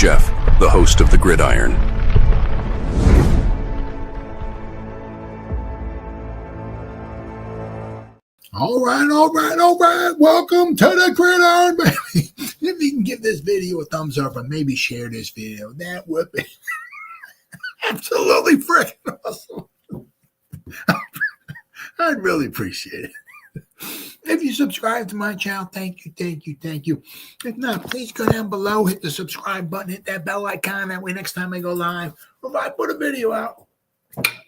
Jeff, the host of the Gridiron. All right. Welcome to the Gridiron, baby. If you can give this video a thumbs up and maybe share this video, that would be absolutely freaking awesome. I'd really appreciate it. If you subscribe to my channel, thank you. If not, please go down below, hit the subscribe button, hit that bell icon. That way next time I go live, or if I put a video out,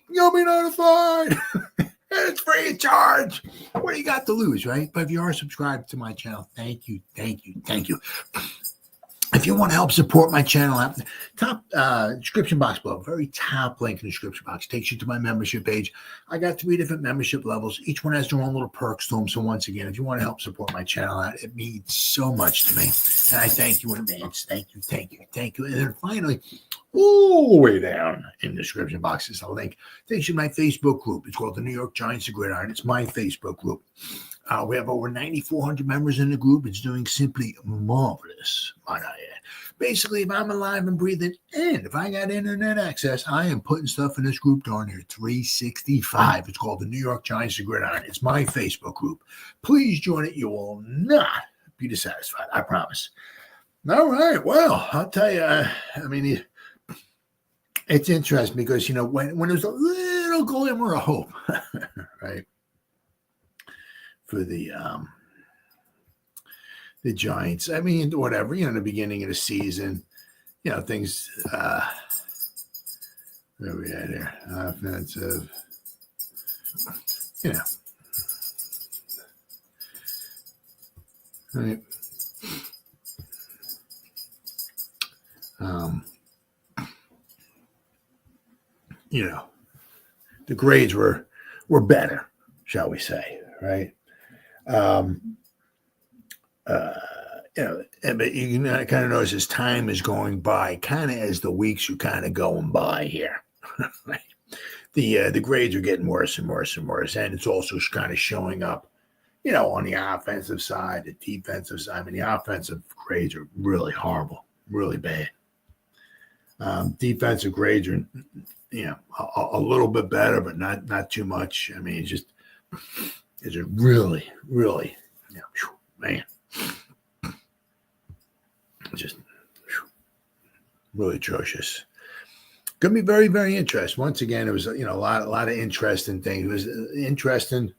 you'll be notified. And it's free of charge. What do you got to lose, right? But if you are subscribed to my channel, thank you. If you want to help support my channel, top description box below, very top link in the description box takes you to my membership page. I got 3 different membership levels. Each one has their own little perks to them. So once again, if you want to help support my channel, it means so much to me. And I thank you in advance. Thank you. And then finally, all the way down in the description box is a link. Takes you to my Facebook group. It's called the New York Giants of Gridiron. It's my Facebook group. We have over 9,400 members in the group. It's doing simply marvelous, might I add. Basically, if I'm alive and breathing, and if I got internet access, I am putting stuff in this group darn near 365. It's called the New York Giants of Gridiron. It's my Facebook group. Please join it. You will not be dissatisfied. I promise. All right. Well, I'll tell you, it's interesting because, when there's a little glimmer of hope, right? For the Giants. Whatever, in the beginning of the season, things, where we at here? Offensive, right. The grades were better, shall we say, right? But you can kind of notice as time is going by, kind of as the weeks are kind of going by here, right? The grades are getting worse and worse, and it's also kind of showing up, on the offensive side, the defensive side. The offensive grades are really horrible, really bad. Defensive grades are, a little bit better, but not too much. It's just really, man, just really atrocious. Going to be very, very interesting. Once again, it was, a lot of interesting things. It was interesting,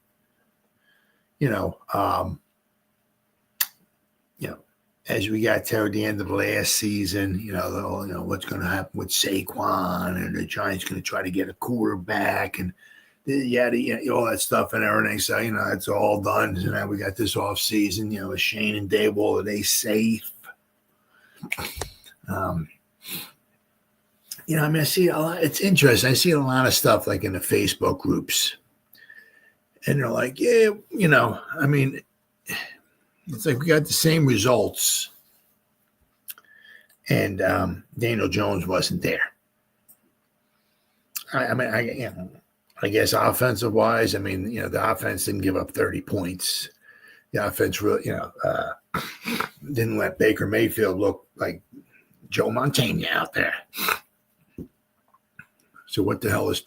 as we got toward the end of last season, what's going to happen with Saquon, and the Giants going to try to get a quarterback, and all that stuff and everything. So, it's all done. So now we got this off season, with Shane and Dable. Are they safe? I see a lot. It's interesting. I see a lot of stuff like in the Facebook groups, and they're like, it's like we got the same results, and Daniel Jones wasn't there. I guess offensive wise, the offense didn't give up 30 points. The offense really, didn't let Baker Mayfield look like Joe Montana out there. So what the hell is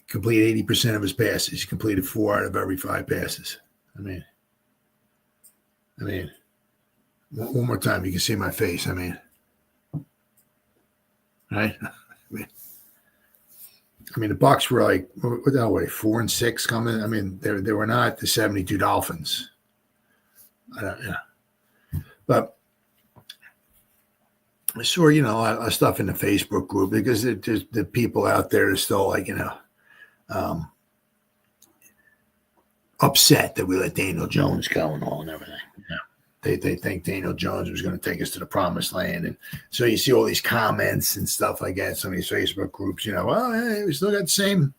complete 80% of his passes? He completed 4 out of every 5 passes. One more time, you can see my face. Right? The Bucs were like, what the hell were they, 4-6 coming? They were not the 72 Dolphins. But I saw, a lot of stuff in the Facebook group because there's the people out there are still like, upset that we let Daniel Jones go and all and everything. They think Daniel Jones was going to take us to the promised land. And so you see all these comments and stuff like that. Some of these Facebook groups, well, hey, we still got the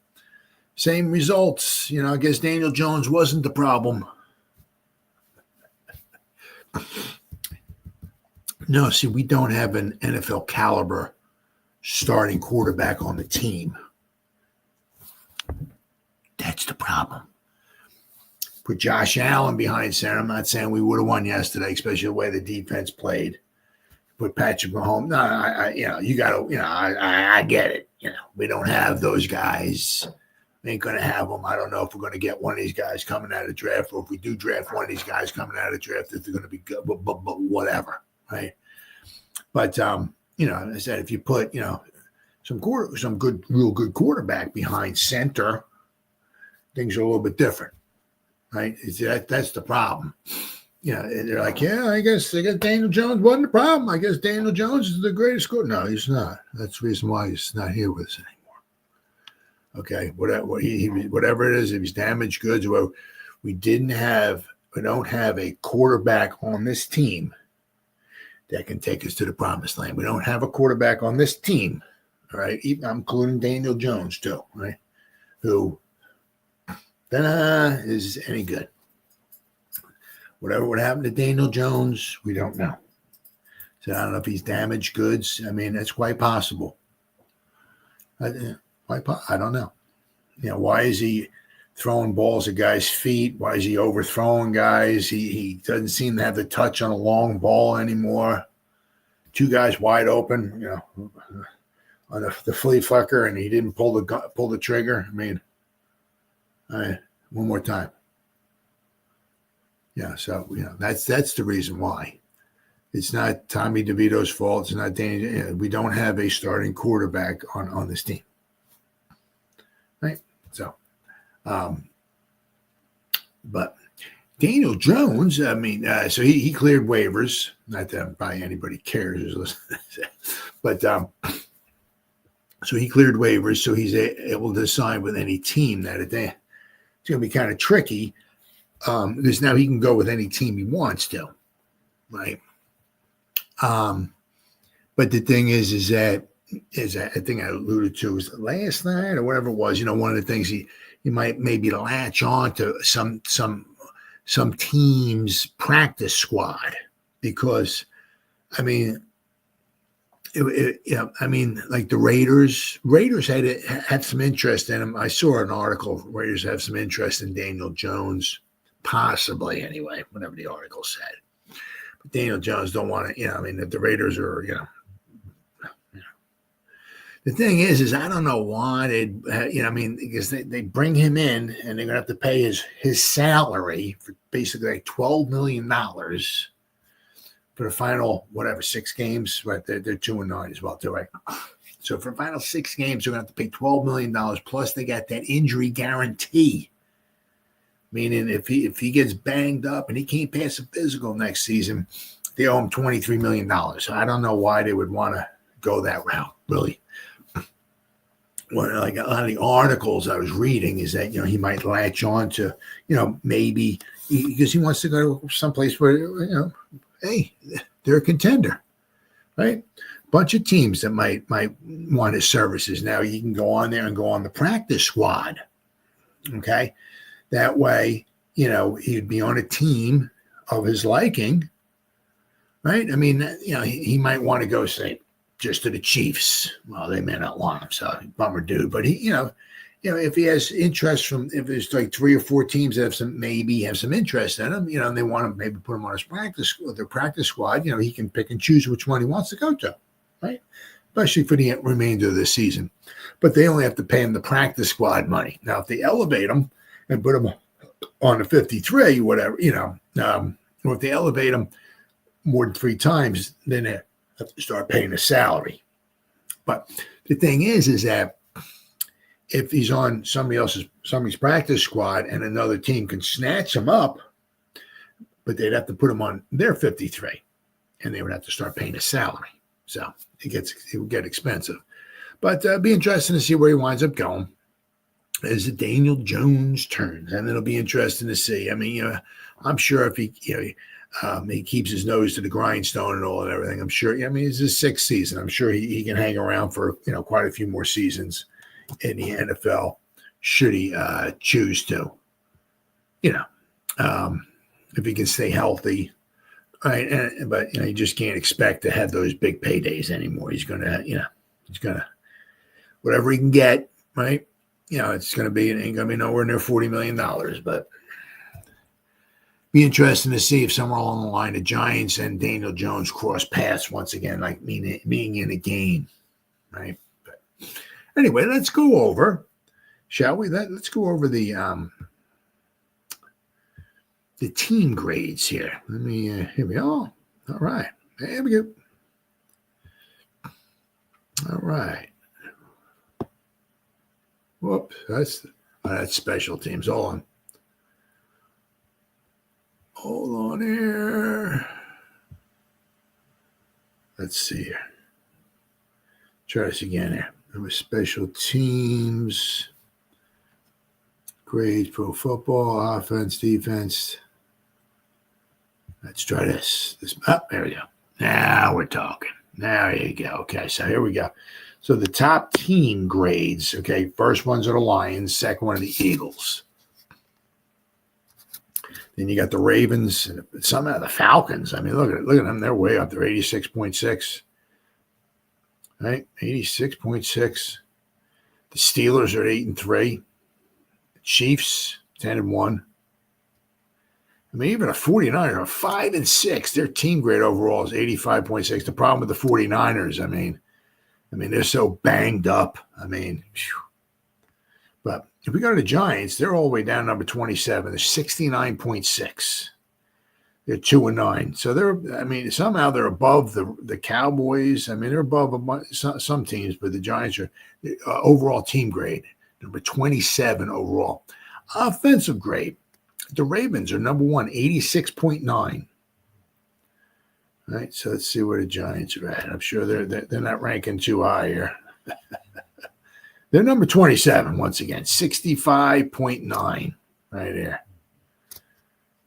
same results. I guess Daniel Jones wasn't the problem. No, see, we don't have an NFL caliber starting quarterback on the team. That's the problem. Put Josh Allen behind center. I'm not saying we would have won yesterday, especially the way the defense played. put Patrick Mahomes. No, you got to, I get it. We don't have those guys. We ain't going to have them. I don't know if we're going to get one of these guys coming out of the draft, or if we do draft one of these guys coming out of the draft, if they're going to be good, but whatever, right? But I said, if you put, some real good quarterback behind center, things are a little bit different, right? That's the problem. They're like, I guess Daniel Jones wasn't the problem. I guess Daniel Jones is the greatest scorer. No, he's not. That's the reason why he's not here with us anymore. Okay, whatever it is, if he's damaged goods, well, we don't have a quarterback on this team that can take us to the promised land. We don't have a quarterback on this team, all right? I'm including Daniel Jones too, right? Who is any good. Whatever would happen to Daniel Jones, we don't know. So I don't know if he's damaged goods. I mean, that's quite possible. I don't know. Why is he throwing balls at guys' feet? Why is he overthrowing guys? He doesn't seem to have the touch on a long ball anymore. Two guys wide open, on the flea flicker, and he didn't pull the trigger. I mean, one more time. Yeah, so that's the reason why. It's not Tommy DeVito's fault. It's not Danny. We don't have a starting quarterback on this team, right? So, but Daniel Jones, I mean, so he cleared waivers. Not that probably anybody cares, but so he cleared waivers, so he's able to sign with any team that it's going to be kind of tricky. Because now he can go with any team he wants to, right? But the thing is that I think I alluded to was last night or whatever it was. One of the things he might maybe latch on to some team's practice squad, because I mean, like the Raiders had some interest in him. I saw an article. Raiders have some interest in Daniel Jones. Possibly, anyway, whatever the article said. But Daniel Jones don't want to, if the Raiders are, The thing is I don't know why because they bring him in and they're going to have to pay his salary for basically like $12 million for the final, 6 games, right? They're 2-9 as well, too, right? So for the final 6 games, they're going to have to pay $12 million, plus they got that injury guarantee. Meaning if he gets banged up and he can't pass a physical next season, they owe him $23 million. So I don't know why they would want to go that route, really. Well, like a lot of the articles I was reading is that, he might latch on to, maybe because he wants to go someplace where, hey, they're a contender, right? Bunch of teams that might want his services. Now he can go on there and go on the practice squad, okay? That way, he'd be on a team of his liking, right? I mean, he might want to go, say, just to the Chiefs. Well, they may not want him, so bummer dude. But he, if he has interest if there's like 3 or 4 teams that have some interest in him, and they want to maybe put him on their practice squad, he can pick and choose which one he wants to go to, right? Especially for the remainder of the season. But they only have to pay him the practice squad money. Now, if they elevate him and put him on the 53, whatever, or if they elevate him more than 3 times, then they have to start paying a salary. But the thing is that if he's on somebody's practice squad and another team can snatch him up, but they'd have to put him on their 53, and they would have to start paying a salary. So it would get expensive. But it'd be interesting to see where he winds up going. As Daniel Jones turns, and it'll be interesting to see. I mean, I'm sure if he keeps his nose to the grindstone and all and everything, I'm sure. It's his 6th season. I'm sure he can hang around for quite a few more seasons in the NFL, should he choose to. If he can stay healthy, right? But you just can't expect to have those big paydays anymore. He's gonna, whatever he can get, right? It ain't going to be nowhere near $40 million, but Be interesting to see if somewhere along the line the Giants and Daniel Jones cross paths once again, like being in a game, right? But anyway, let's go over, shall we? Let's go over the team grades here. Let me here we go. All right, there we go. All right. Whoops, that's special teams. Hold on here. Let's see here. Try this again here. There was special teams, grades, pro football, offense, defense. Let's try this. There we go. Now we're talking. There you go. Okay, so here we go. So the top team grades, okay, first ones are the Lions, second one are the Eagles. Then you got the Ravens, and somehow the Falcons. I mean, look at them. They're way up there, 86.6. Right? 86.6. The Steelers are 8-3. The Chiefs, 10-1. I mean, even the 49ers are 5-6. Their team grade overall is 85.6. The problem with the 49ers, I mean, they're so banged up. I mean, whew. But if we go to the Giants, they're all the way down number 27. They're 69.6. They're 2-9. So somehow they're above the Cowboys. I mean, they're above some teams, but the Giants are overall team grade, number 27 overall. Offensive grade, the Ravens are number 1, 86.9. All right, so let's see where the Giants are at. I'm sure they're not ranking too high here. They're number 27 once again, 65.9 right there.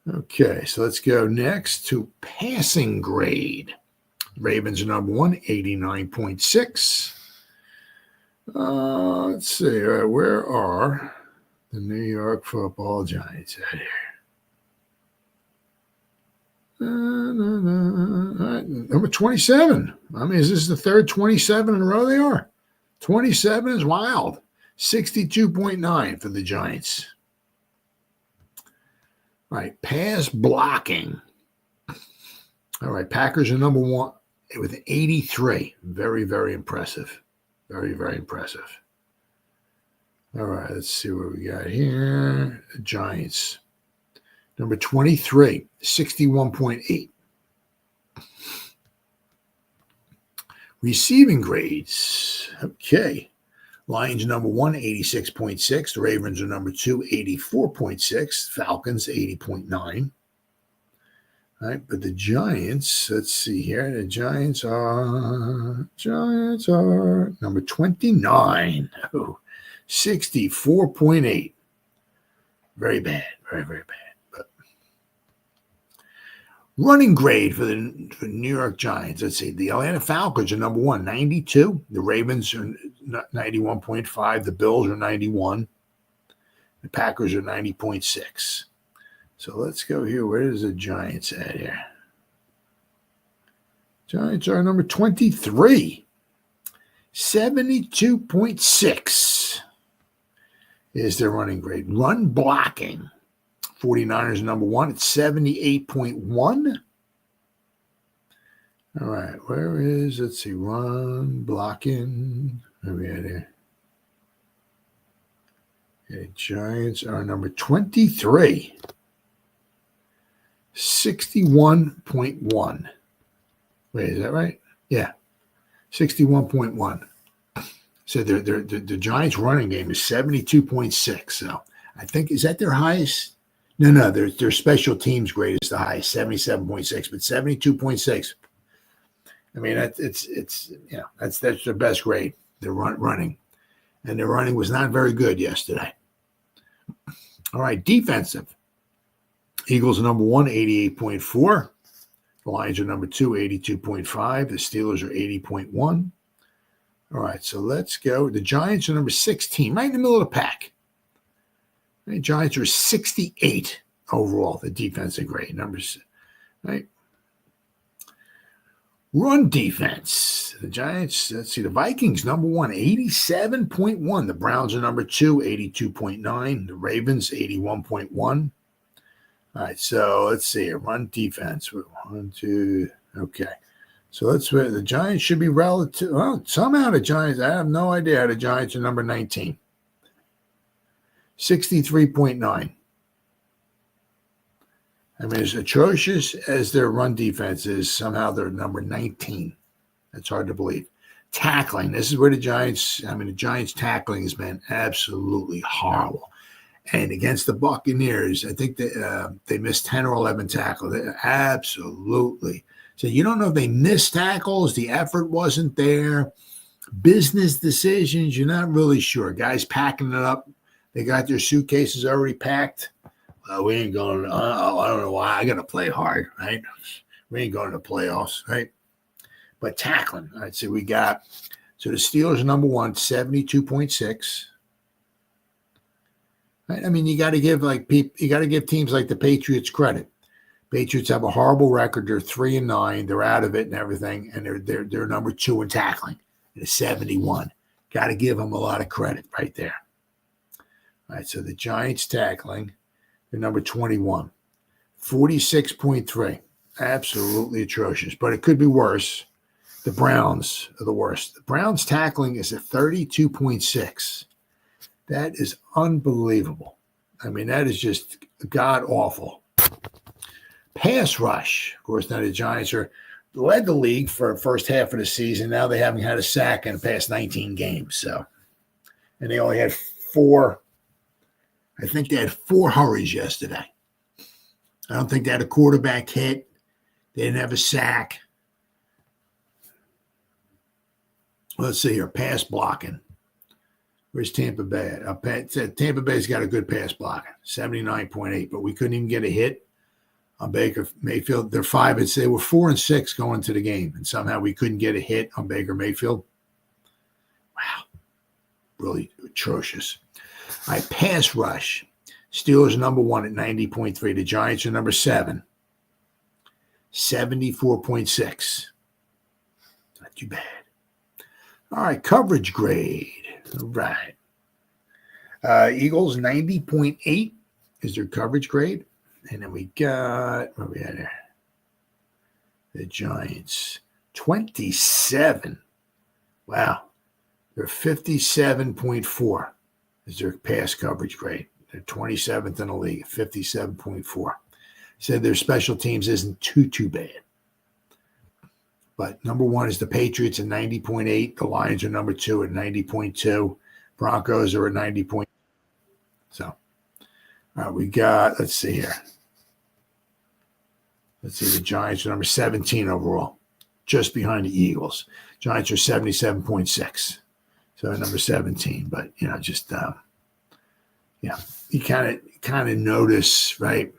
Okay, so let's go next to passing grade. Ravens are number 1, 89.6. Let's see, all right, where are the New York Football Giants at here? Right, number 27. I mean, is this the third 27 in a row they are? 27 is wild. 62.9 for the Giants. All right, pass blocking. All right, Packers are number 1 with 83. Very, very impressive. Very, very impressive. All right, let's see what we got here. The Giants. Number 23, 61.8. Receiving grades. Okay. Lions number 1, 86.6. The Ravens are number 2, 84.6. Falcons, 80.9. All right, but the Giants, let's see here. The Giants are number 29. Oh, 64.8. Very bad. Very, very bad. Running grade for New York Giants. Let's see. The Atlanta Falcons are number 1, 92. The Ravens are 91.5. The Bills are 91. The Packers are 90.6. So let's go here. Where is the Giants at here? Giants are number 23. 72.6 is their running grade. Run blocking. 49ers number 1 at 78.1. All right, where is, let's see, run blocking. Where are we at here? Okay, Giants are number 23. 61.1. Wait, is that right? Yeah, 61.1. So the Giants running game is 72.6. So I think, is that their highest? No, their special teams grade is the highest, 77.6, but 72.6. I mean, that's their best grade. They're running, and their running was not very good yesterday. All right, defensive. Eagles are number 1, 88.4. The Lions are number 2, 82.5. The Steelers are 80.1. All right, so let's go. The Giants are number 16, right in the middle of the pack. The Giants are 68 overall, the defensive grade numbers, right? Run defense. The Giants, let's see, the Vikings, number 1, 87.1. The Browns are number 2, 82.9. The Ravens, 81.1. All All right, so let's see here. Run defense. 1, 2. Okay. So the Giants should be relative. Well, somehow the Giants, I have no idea how the Giants are number 19. 63.9. I mean, as atrocious as their run defense is, somehow they're number 19. That's hard to believe. Tackling. This is where the Giants tackling has been absolutely horrible. And against the Buccaneers, I think they missed 10 or 11 tackles. Absolutely. So you don't know if they missed tackles, the effort wasn't there, business decisions, you're not really sure. Guys packing it up. They got their suitcases already packed. We ain't going, I don't know why. I got to play hard, right? We ain't going to the playoffs, right? But tackling, I'd say we got, so the Steelers are number 1, 72.6. Right? I mean, you got to give teams like the Patriots credit. Patriots have a horrible record. They're 3-9. They're out of it and everything, and they're number 2 in tackling. They're 71. Got to give them a lot of credit right there. All right, so the Giants tackling, they're number 21, 46.3. Absolutely atrocious, but it could be worse. The Browns are the worst. The Browns tackling is at 32.6. That is unbelievable. I mean, that is just god awful. Pass rush. Of course, now the Giants led the league for the first half of the season. Now they haven't had a sack in the past 19 games. So, and they only had 4. I think they had 4 hurries yesterday. I don't think they had a quarterback hit. They didn't have a sack. Let's see here. Pass blocking. Where's Tampa Bay? Tampa Bay's got a good pass blocking, 79.8, but we couldn't even get a hit on Baker Mayfield. They're 5. They were 4-6 going into the game, and somehow we couldn't get a hit on Baker Mayfield. Wow. Really atrocious. All right, pass rush. Steelers are number 1 at 90.3. The Giants are number 7, 74.6. Not too bad. All right, coverage grade. All right. Eagles, 90.8 is their coverage grade. And then we got, where we at there? The Giants, 27. Wow. They're 57.4 is their pass coverage grade. They're 27th in the league, 57.4. Said their special teams isn't too bad. But number 1 is the Patriots at 90.8. The Lions are number 2 at 90.2. Broncos are at 90. So, all right, we got, let's see here. Let's see, the Giants are number 17 overall, just behind the Eagles. Giants are 77.6. So number 17. But, just, you kind of notice, right?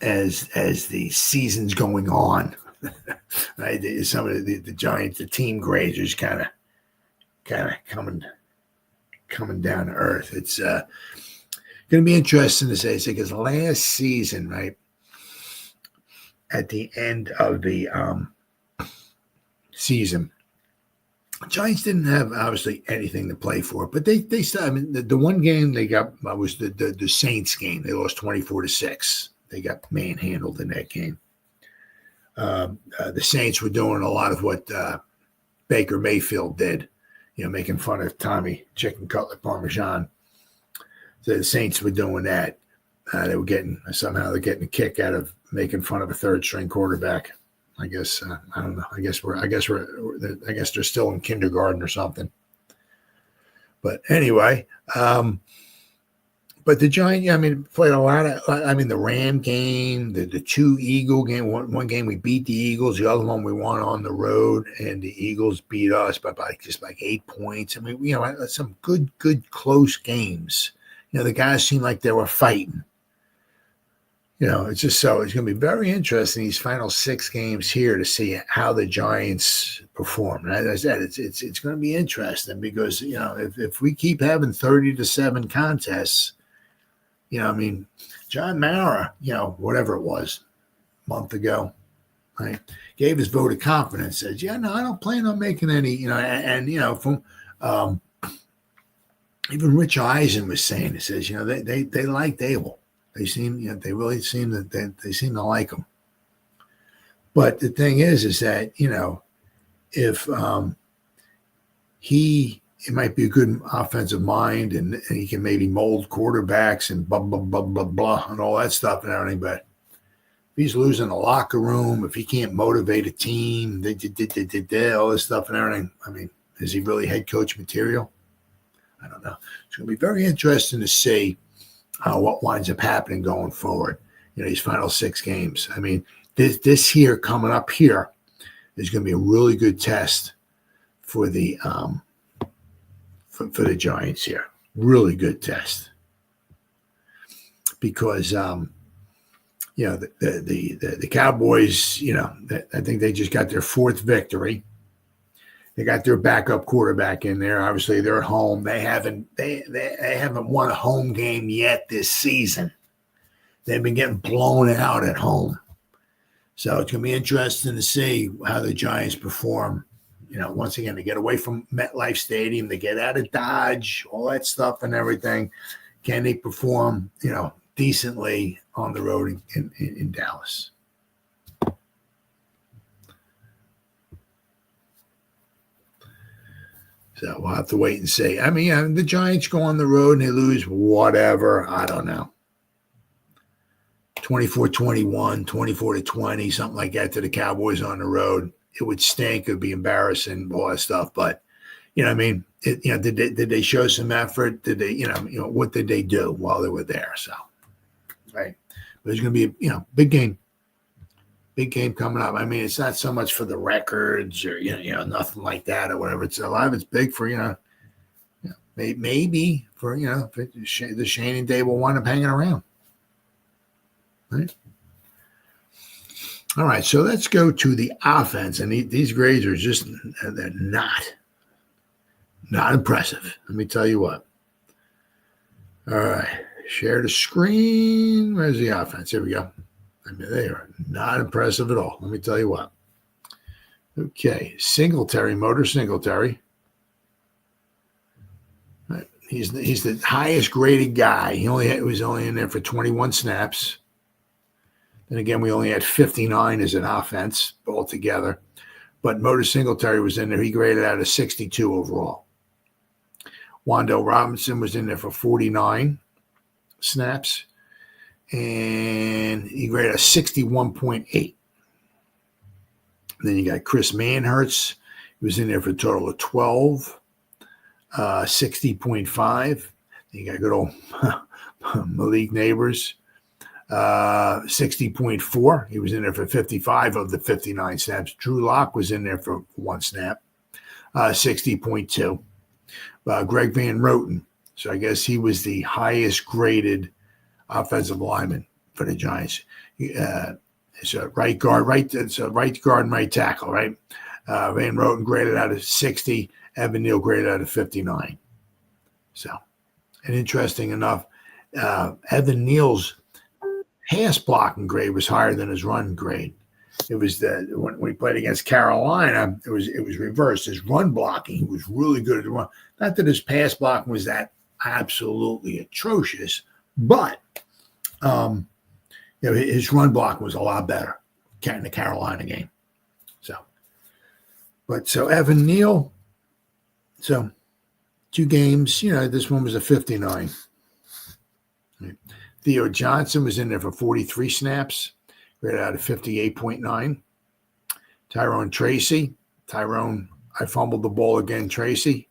As the season's going on, right? Some of the Giants, the team grades are just kind of coming down to earth. It's going to be interesting to say, because last season, right, at the end of the season, Giants didn't have obviously anything to play for, but they still. I mean, the one game they got was the Saints game. They lost 24-6. They got manhandled in that game. The Saints were doing a lot of what Baker Mayfield did, making fun of Tommy Chicken Cutlet Parmesan. So the Saints were doing that. They were getting a kick out of making fun of a third-string quarterback. I guess I don't know. I guess they're still in kindergarten or something. But anyway, but the Giants, played a lot of. The Ram game, the 2 Eagle game. One game we beat the Eagles. The other one we won on the road, and the Eagles beat us by just 8 points. Some good close games. The guys seemed like they were fighting. It's just so it's going to be very interesting these final 6 games here to see how the Giants perform. And as I said, it's going to be interesting because if we keep having 30-7 contests, John Mara, whatever it was, a month ago, right, gave his vote of confidence. Says, I don't plan on making any, from Even Rich Eisen was saying, he says, they like Dable. They seem, they really seem that they seem to like him. But the thing is that, if it might be a good offensive mind and he can maybe mold quarterbacks and blah, blah, blah, blah, blah, and all that stuff and everything. But if he's losing the locker room, if he can't motivate a team, all this stuff and everything, I mean, is he really head coach material? I don't know. It's going to be very interesting to see what winds up happening going forward. These final 6 games. I mean, this here coming up here is going to be a really good test for the for the Giants here. Really good test because the Cowboys. I think they just got their 4th victory. They got their backup quarterback in there. Obviously, they're at home. They haven't won a home game yet this season. They've been getting blown out at home. So it's going to be interesting to see how the Giants perform. Once again, to get away from MetLife Stadium, to get out of Dodge, all that stuff and everything. Can they perform, decently on the road in Dallas? So we'll have to wait and see. I mean, the Giants go on the road and they lose, whatever. I don't know. 24-21, 24-20, something like that to the Cowboys on the road. It would stink. It would be embarrassing, all that stuff. But, I mean, did they show some effort? Did they, what did they do while they were there? So, right. But it's going to be, big game. Big game coming up. I mean, it's not so much for the records or nothing like that or whatever. It's a lot of it's big for maybe for for the Shane and Dave will wind up hanging around. Right. All right, so let's go to the offense, and these grades are just they're not impressive. Let me tell you what. All right, share the screen. Where's the offense? Here we go. I mean, they are not impressive at all. Let me tell you what. Okay, Motor Singletary. Right. He's the highest graded guy. He was only in there for 21 snaps. Then again, we only had 59 as an offense altogether. But Motor Singletary was in there. He graded out a 62 overall. Wando Robinson was in there for 49 snaps. And he graded a 61.8. Then you got Chris Manhertz. He was in there for a total of 12, 60.5. Then you got good old Malik Neighbors, 60.4. He was in there for 55 of the 59 snaps. Drew Lock was in there for 1 snap, 60.2. Greg Van Roten. So I guess he was the highest graded offensive lineman for the Giants. It's a right guard, it's a right guard and right tackle, right? Van Roten graded out of 60. Evan Neal graded out of 59. So, and interesting enough, Evan Neal's pass blocking grade was higher than his run grade. It was when we played against Carolina, it was reversed. His run blocking, he was really good at the run. Not that his pass blocking was that absolutely atrocious, but his run block was a lot better in the Carolina game. So Evan Neal, so 2 games, this one was a 59. Right. Theo Johnson was in there for 43 snaps, graded out of 58.9. Tyrone, I fumbled the ball again, Tracy.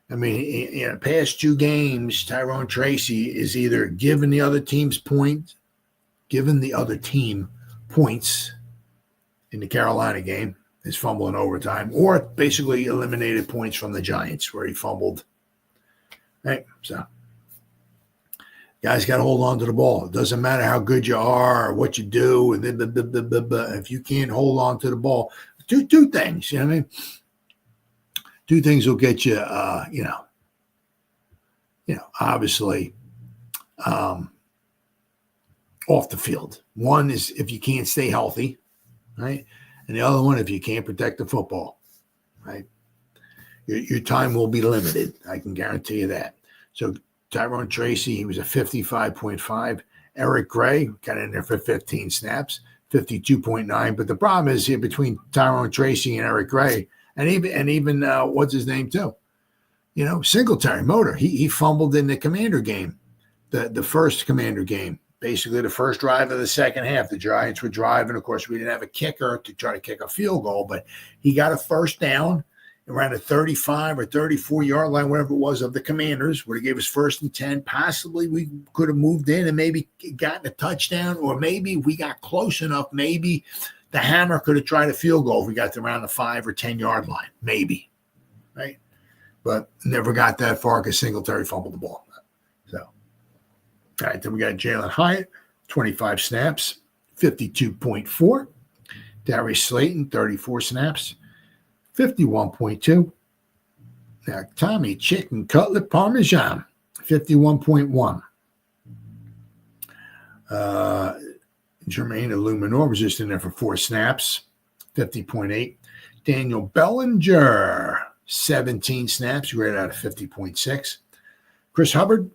I mean, past 2 games, Tyrone Tracy is either giving the other team points in the Carolina game, his fumble in overtime, or basically eliminated points from the Giants where he fumbled. Right, so guys got to hold on to the ball. It doesn't matter how good you are or what you do, and if you can't hold on to the ball, do 2 things. You know what I mean? 2 things will get you, obviously, off the field. One is if you can't stay healthy, right? And the other one, if you can't protect the football, right? Your time will be limited. I can guarantee you that. So Tyrone Tracy, he was a 55.5. Eric Gray got in there for 15 snaps, 52.9. But the problem is here between Tyrone Tracy and Eric Gray, and even what's his name too? Singletary Motor. He fumbled in the Commander game, the first Commander game. Basically, the first drive of the second half, the Giants were driving. Of course, we didn't have a kicker to try to kick a field goal, but he got a first down around a 35 or 34-yard line, whatever it was, of the Commanders, where he gave us 1st and 10. Possibly we could have moved in and maybe gotten a touchdown, or maybe we got close enough. Maybe the Hammer could have tried a field goal if we got to around the 5 or 10-yard line, maybe, right? But never got that far because Singletary fumbled the ball. So, all right, then we got Jalen Hyatt, 25 snaps, 52.4. Darius Slayton, 34 snaps, 51.2. Now, Tommy Chicken Cutlet Parmesan, 51.1. Jermaine Illuminor was just in there for 4 snaps, 50.8. Daniel Bellinger, 17 snaps, graded out of 50.6. Chris Hubbard,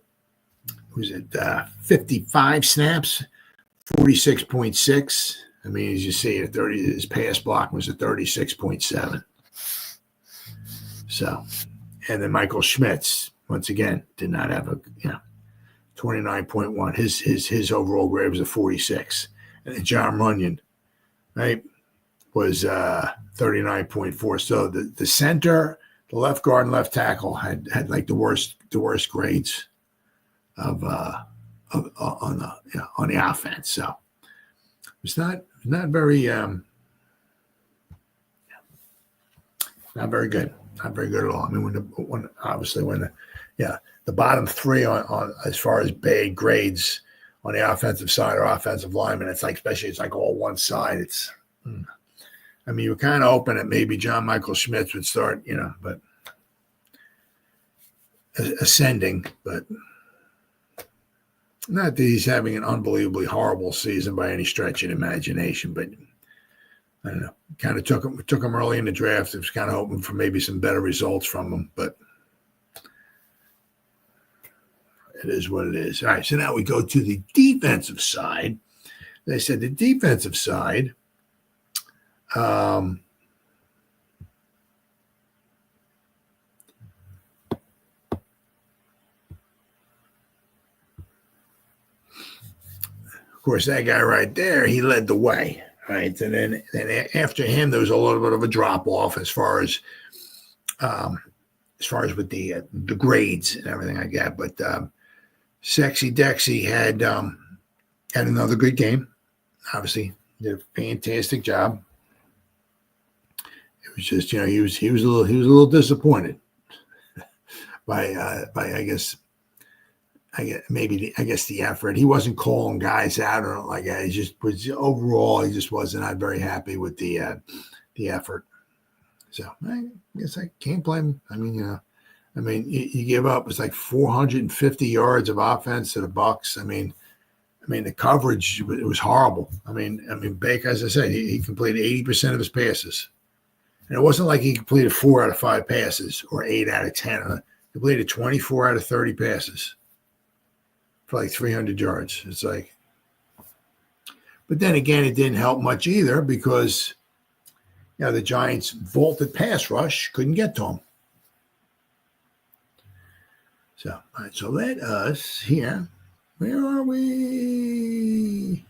who's at 55 snaps, 46.6. I mean, as you see, his pass block was at 36.7. So, and then Michael Schmitz, once again, did not have 29.1. His overall grade was a 46. And then John Runyon, right, was 39.4. So the center, the left guard, and left tackle had like the worst grades on the offense. So it's not very not very good. Not very good at all. I mean, when the bottom 3 on as far as bad grades on the offensive side or offensive lineman, it's like all one side. I mean, you were kind of hoping that maybe John Michael Schmitz would start, but ascending, but not that he's having an unbelievably horrible season by any stretch of imagination, but I don't know. Kind of took him early in the draft. I was kind of hoping for maybe some better results from him, but it is what it is. All right, so now we go to the defensive side. They said the defensive side, of course, that guy right there, he led the way. Right, and then after him, there was a little bit of a drop off as far as with the grades and everything like that. But Sexy Dexy had another good game. Obviously, did a fantastic job. It was just he was a little disappointed by I guess the effort. He wasn't calling guys out or like that. He just was overall. He just wasn't not very happy with the effort. So I guess I can't blame him. I mean, you give up. It's like 450 yards of offense to the Bucs. I mean, the coverage it was horrible. I mean, Baker, as I said, he completed 80% of his passes, and it wasn't like he completed 4 out of 5 passes or 8 out of 10. He completed 24 out of 30 passes for like 300 yards. It's like, but then again, it didn't help much either because, the Giants' vaulted pass rush couldn't get to him. So, all right, so let us here. Where are we?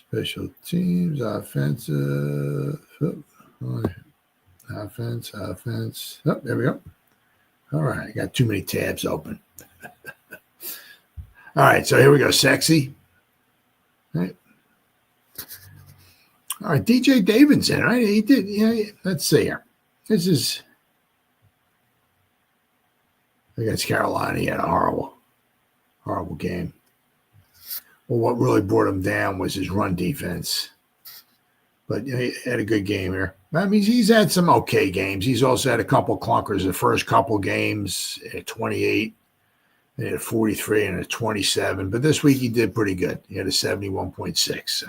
Special teams, offensive, offense. Oh, there we go. All right, I got too many tabs open. All right, so here we go. Sexy. All right. All right, DJ Davidson, right? He did, let's see here. This is against Carolina. He had a horrible game. Well, what really brought him down was his run defense. But he had a good game here. I mean, he's had some okay games. He's also had a couple clunkers. The first couple games at 28, and a 43 and a 27. But this week he did pretty good. He had a 71.6. So,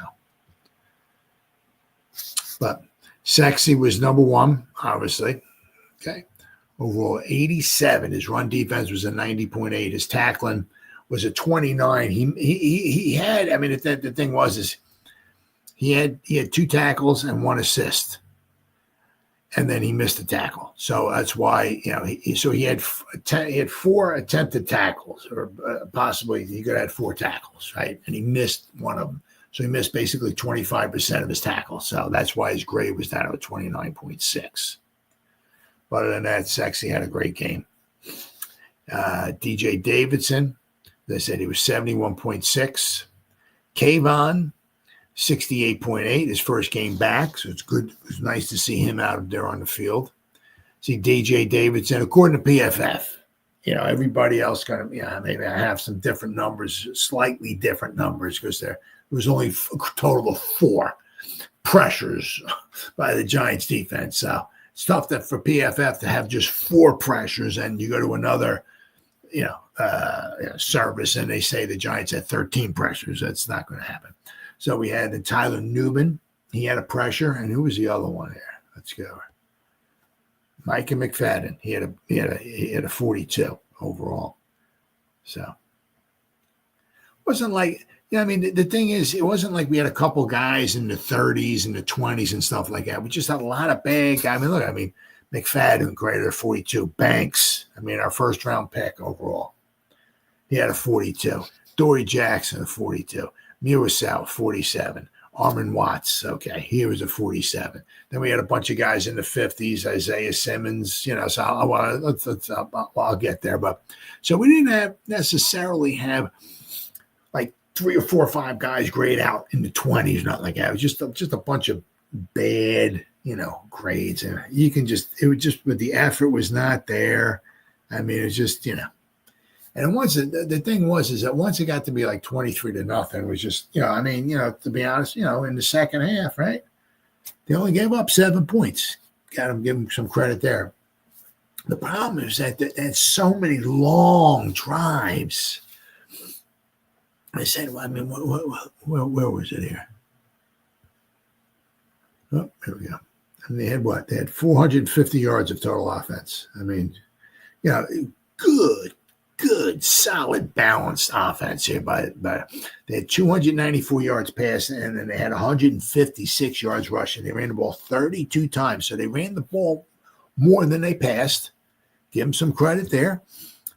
but Sexy was number 1, obviously. Okay. overall 87. His run defense was a 90.8. His tackling was a 29. He had, I mean, the thing was he had 2 tackles and 1 assist, and then he missed a tackle. So that's why, he had 4 attempted tackles, or possibly he could have had 4 tackles, right? And he missed one of them. So he missed basically 25% of his tackles. So that's why his grade was down to a 29.6. But other than that, Sexy had a great game. DJ Davidson, they said he was 71.6. Kayvon, 68.8, his first game back. So it's good. It was nice to see him out there on the field. See DJ Davidson, according to PFF, everybody else kind of, maybe I have some different numbers, slightly different numbers, because there was only a total of 4 pressures by the Giants defense. So it's tough for PFF to have just 4 pressures, and you go to another, service, and they say the Giants had 13 pressures. That's not going to happen. So we had the Tyler Newman. He had a pressure, and who was the other one there? Let's go. Micah McFadden. He had a 42 overall. So it wasn't like, the thing is, it wasn't like we had a couple guys in the 30s and the 20s and stuff like that. We just had a lot of bad guys. McFadden, graded a 42. Banks, our first round pick overall. He had a 42. Dory Jackson, a 42. Mewasau, 47. Armin Watts, okay, he was a 47. Then we had a bunch of guys in the 50s, Isaiah Simmons, so I'll get there. But so we didn't necessarily have like 3 or 4 or 5 guys grade out in the 20s, not like that. It was just a bunch of bad, grades. And but the effort was not there. It was just, And once the thing was that once it got to be like 23-0, it was just, to be honest, in the second half, right? They only gave up 7 points. Got to give them some credit there. The problem is that they had so many long drives. I said, where was it here? Oh, here we go. And they had what? They had 450 yards of total offense. Good, solid, balanced offense here. But they had 294 yards passing, and then they had 156 yards rushing. They ran the ball 32 times. So they ran the ball more than they passed. Give them some credit there.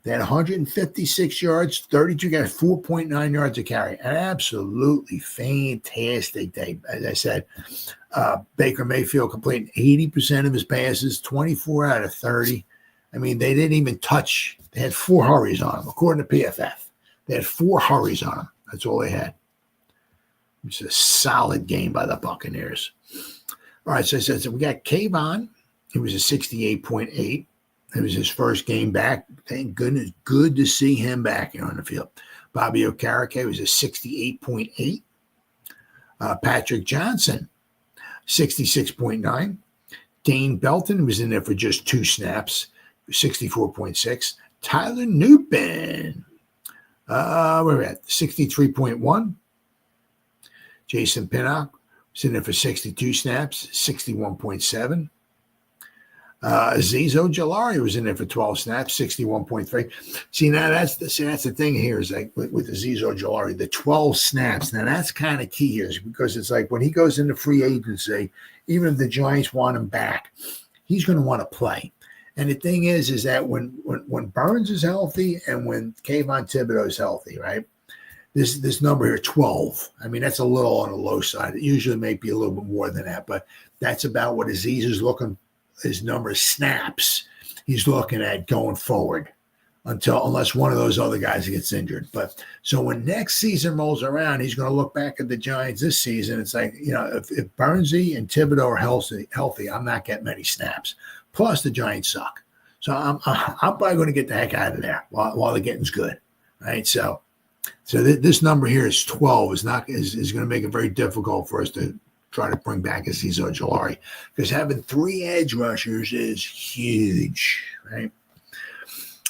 They had 156 yards, 32 guys, 4.9 yards a carry. An absolutely fantastic day. As I said, Baker Mayfield completing 80% of his passes, 24 out of 30. They didn't even touch. They had 4 hurries on them, according to PFF. They had 4 hurries on them. That's all they had. It's a solid game by the Buccaneers. All right, so we got Kayvon. He was a 68.8. It was his first game back. Thank goodness. Good to see him back here on the field. Bobby Okereke was a 68.8. Patrick Johnson, 66.9. Dane Belton was in there for just 2 snaps, 64.6. Tyler Newton, we're at 63.1. Jason Pinnock was in there for 62 snaps, 61.7. Azeez Ojulari was in there for 12 snaps, 61.3. See, now that's the thing here is like with Azeez Ojulari, the 12 snaps. Now that's kind of key here because it's like when he goes into free agency, even if the Giants want him back, he's going to want to play. And the thing is that when Burns is healthy and when Kayvon Thibodeau is healthy, right? This number here, 12. That's a little on the low side. It usually may be a little bit more than that, but that's about what Azeez is looking. His number of snaps he's looking at going forward unless one of those other guys gets injured. But so when next season rolls around, he's going to look back at the Giants this season. It's like, if Burnsy and Thibodeau are healthy, I'm not getting many snaps. Plus the Giants suck. So I'm probably going to get the heck out of there while the getting's good. Right. So this number here is 12 is going to make it very difficult for us to try to bring back Azeez Ojulari because having 3 edge rushers is huge, right?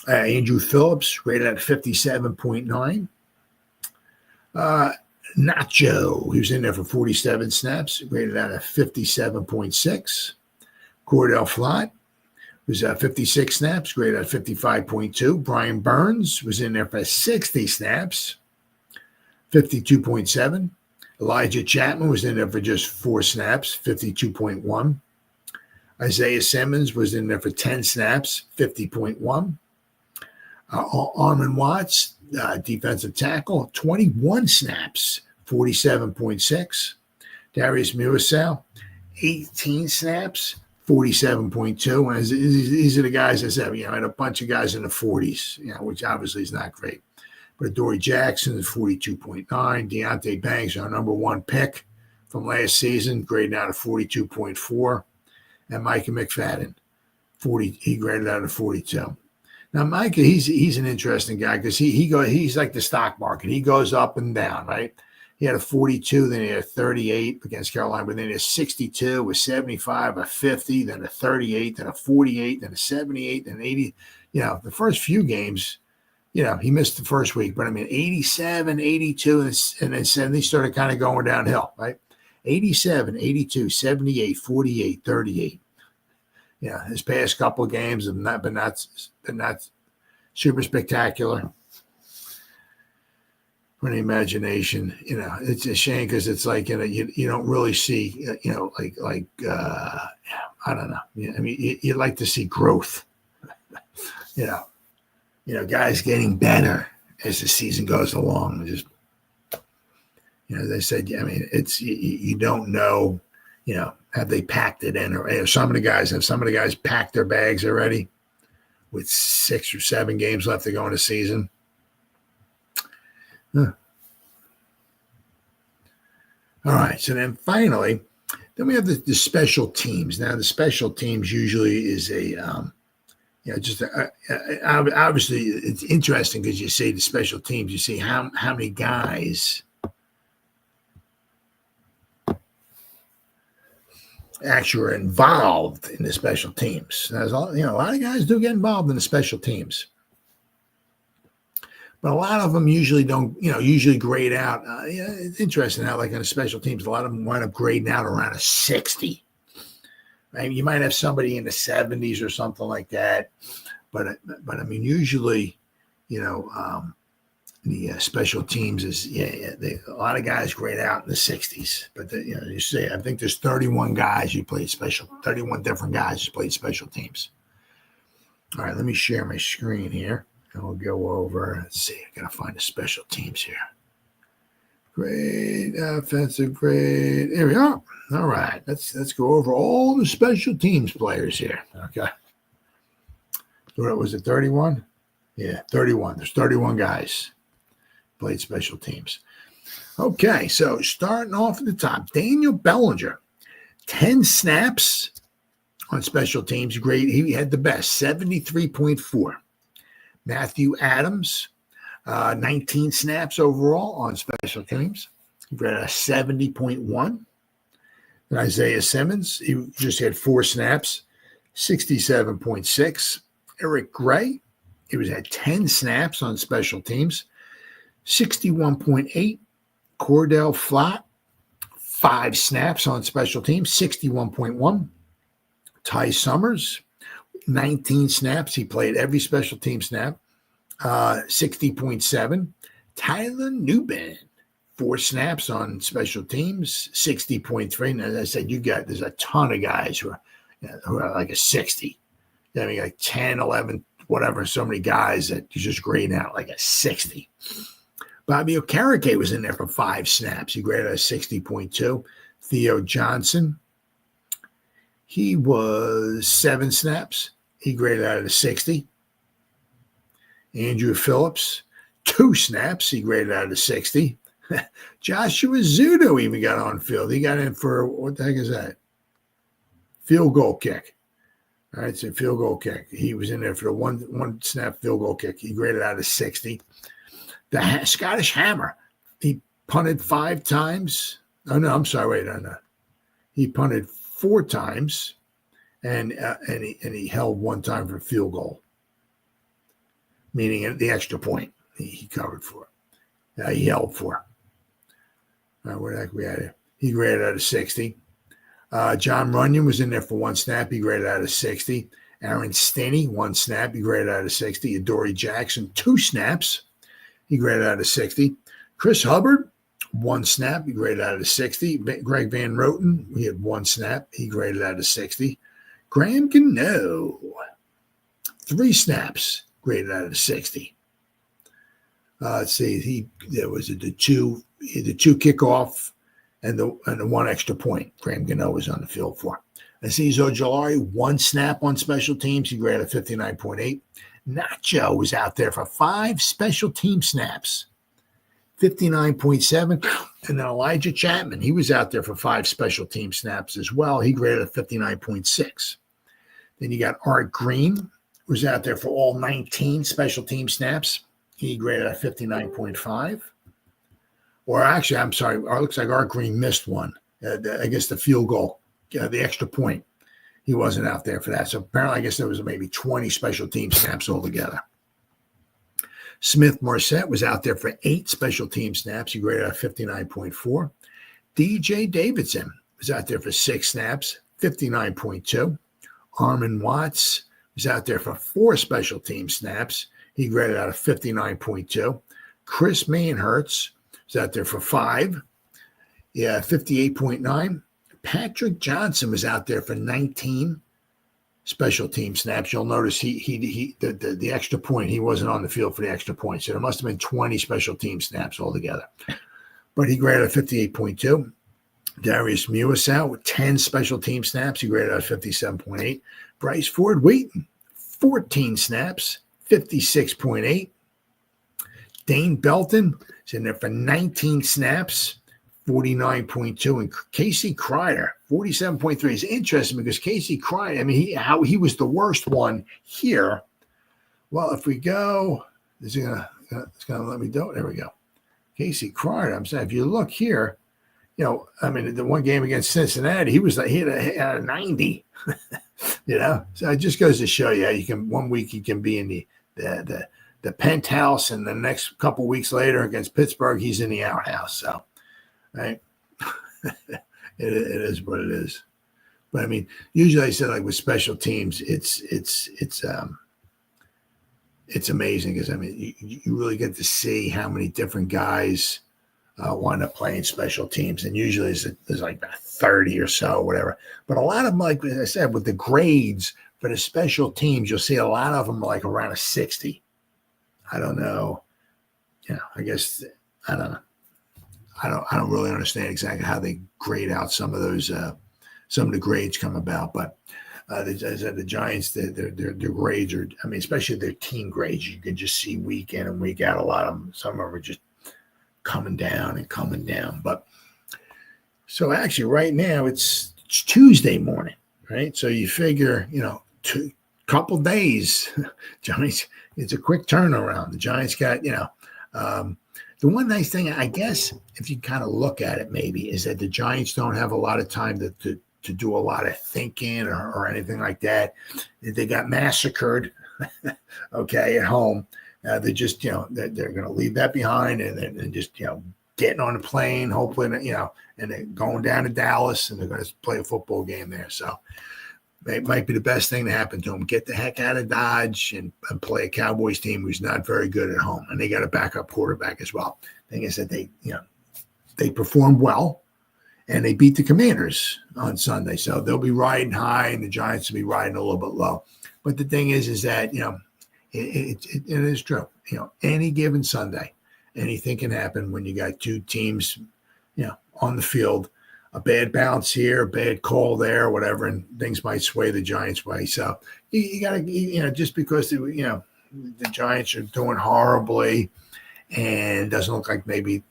Andrew Phillips rated at 57.9. Nacho, he was in there for 47 snaps, rated out at 57.6. Cordell Flott was 56 snaps, graded at 55.2. Brian Burns was in there for 60 snaps, 52.7. Elijah Chapman was in there for just 4 snaps, 52.1. Isaiah Simmons was in there for 10 snaps, 50.1. Armon Watts, defensive tackle, 21 snaps, 47.6. Darius Muasau, 18 snaps, 47.2. And these are the guys I said, I had a bunch of guys in the 40s, which obviously is not great. But Dory Jackson is 42.9. Deontay Banks, our number 1 pick from last season, graded out of 42.4. And Micah McFadden, he graded out of 42. Now, Micah, he's an interesting guy because he's like the stock market. He goes up and down, right? He had a 42, then he had a 38 against Carolina, but then he had a 62, a 75, a 50, then a 38, then a 48, then a 78, then 80. The first few games, he missed the first week, but 87, 82, and then 70 started kind of going downhill, right? 87, 82, 78, 48, 38. His past couple of games have been not super spectacular. For the imagination, it's a shame because it's like you don't really see, I don't know. You'd like to see growth. Guys getting better as the season goes along. Just as I said, it's you don't know. Have they packed it in, or have some of the guys packed their bags already with 6 or 7 games left to go in the season? Huh. All right. So then finally, we have the special teams. Now, the special teams usually is obviously it's interesting because you see the special teams, you see how many guys actually are involved in the special teams. There's a lot of guys do get involved in the special teams, but a lot of them usually don't. Usually grade out. It's interesting how, like on the special teams, a lot of them wind up grading out around a 60. Right? You might have somebody in the 70s or something like that, but usually, the special teams is a lot of guys grade out in the 60s, but you see, I think there's 31 guys who played 31 different guys who played special teams. All right, let me share my screen here and we'll go over. Let's see, I gotta find the special teams here. Great offensive grade. Here we are. All right, let's go over all the special teams players here. Okay, what was it? 31? Yeah, 31. There's 31 guys played special teams. Okay, so starting off at the top, Daniel Bellinger, 10 snaps on special teams. Great. He had the best, 73.4. Matthew Adams, 19 snaps overall on special teams. He got a 70.1. And Isaiah Simmons, he just had 4 snaps, 67.6. Eric Gray, he had 10 snaps on special teams, 61.8. Cordell Flott, 5 snaps on special teams, 61.1. Ty Summers, 19 snaps. He played every special team snap, 60.7. Tyler Newbin, 4 snaps on special teams, 60.3. And as I said, there's a ton of guys who are like a 60. Like 10, 11, whatever, so many guys that you just grade out like a 60. Bobby Okereke was in there for 5 snaps. He graded a 60.2. Theo Johnson, he was 7 snaps. He graded out at a 60. Andrew Phillips, 2 snaps. He graded out at a 60. Joshua Zudo even got on field. He got in for, what the heck is that? Field goal kick. All right, so field goal kick. He was in there for the one snap field goal kick. He graded out at 60. The Scottish Hammer, he punted 5 times. Oh, no, I'm sorry. Wait, no. He punted 4 times, and he held 1 time for a field goal, meaning the extra point he covered for. He held for. All right, where the heck we at here? He graded out of 60. John Runyon was in there for 1 snap. He graded out of 60. Aaron Stinney, 1 snap. He graded out of 60. Adoree Jackson, 2 snaps. He graded out of 60. Chris Hubbard, 1 snap. He graded out of 60. Greg Van Roten, he had 1 snap. He graded out of 60. Graham Gano, 3 snaps. Graded out of 60. Let's see. There was the two kickoff and the 1 extra point. Graham Gano was on the field for. Azeez Ojulari, 1 snap on special teams. He graded 59.8. Nacho was out there for 5 special team snaps, 59.7. And then Elijah Chapman, he was out there for 5 special team snaps as well. He graded 59.6. Then you got Art Green, was out there for all 19 special team snaps. He graded at 59.5. Or actually, I'm sorry, it looks like Art Green missed one. I guess the field goal, the extra point. He wasn't out there for that. So apparently, I guess there was maybe 20 special team snaps altogether. Smith Marset was out there for 8 special team snaps. He graded at 59.4. DJ Davidson was out there for 6 snaps, 59.2. Armon Watts was out there for 4 special team snaps. He graded out of 59.2. Chris Manhertz was out there for 5. 58.9. Patrick Johnson was out there for 19 special team snaps. You'll notice the extra point, he wasn't on the field for the extra point. So there must have been 20 special team snaps altogether. But he graded at 58.2. Darius Mewis out with 10 special team snaps. He graded out 57.8. Bryce Ford Wheaton, 14 snaps, 56.8. Dane Belton is in there for 19 snaps, 49.2. And Casey Kreider, 47.3. It's interesting because Casey Kreider, I mean, he was the worst one here. Well, if we go, it's going to let me do it. There we go. Casey Kreider, I'm saying, if you look here, you know, I mean, the one game against Cincinnati, he had a 90, you know. So it just goes to show you how you can, one week he can be in the penthouse, and the next couple weeks later against Pittsburgh, he's in the outhouse. So, right, it is what it is. But I mean, usually I said, like with special teams, it's amazing because I mean, you really get to see how many different guys wind up playing special teams, and usually there's like about 30 or so, whatever. But a lot of them, like I said, with the grades for the special teams, you'll see a lot of them are like around a 60. I don't know. You know, I guess I don't know. I don't really understand exactly how they grade out some of those. Some of the grades come about, but as I said, the Giants, their grades are. I mean, especially their team grades, you can just see week in and week out. A lot of them, some of them are just coming down and coming down. But so actually, right now it's Tuesday morning, right? So you figure, you know, couple days, Giants. It's a quick turnaround. The Giants got, you know, the one nice thing, I guess, if you kind of look at it, maybe, is that the Giants don't have a lot of time to do a lot of thinking or anything like that. They got massacred, okay, at home. They just, you know, they're going to leave that behind and then just, you know, getting on a plane, hopefully, you know, and then going down to Dallas, and they're going to play a football game there. So it might be the best thing to happen to them. Get the heck out of Dodge and play a Cowboys team who's not very good at home. And they got a backup quarterback as well. Thing is that they performed well, and they beat the Commanders on Sunday. So they'll be riding high, and the Giants will be riding a little bit low. But the thing is that, you know, it is true. You know, any given Sunday, anything can happen when you got two teams, you know, on the field. A bad bounce here, a bad call there, whatever, and things might sway the Giants' way. So you got to, you know, just because, you know, the Giants are doing horribly and it doesn't look like maybe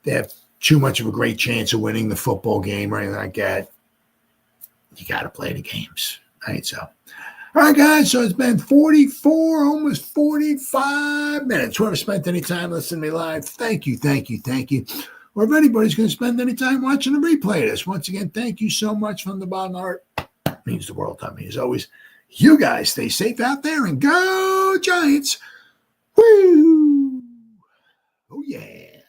they have too much of a great chance of winning the football game or anything like that, you got to play the games, right? So, all right, guys, so it's been 44, almost 45 minutes. Whoever spent any time listening to me live, thank you. Or if anybody's going to spend any time watching the replay of this, once again, thank you so much from the bottom of my heart. It means the world to me. As always, you guys stay safe out there and go Giants. Woo! Oh, yeah.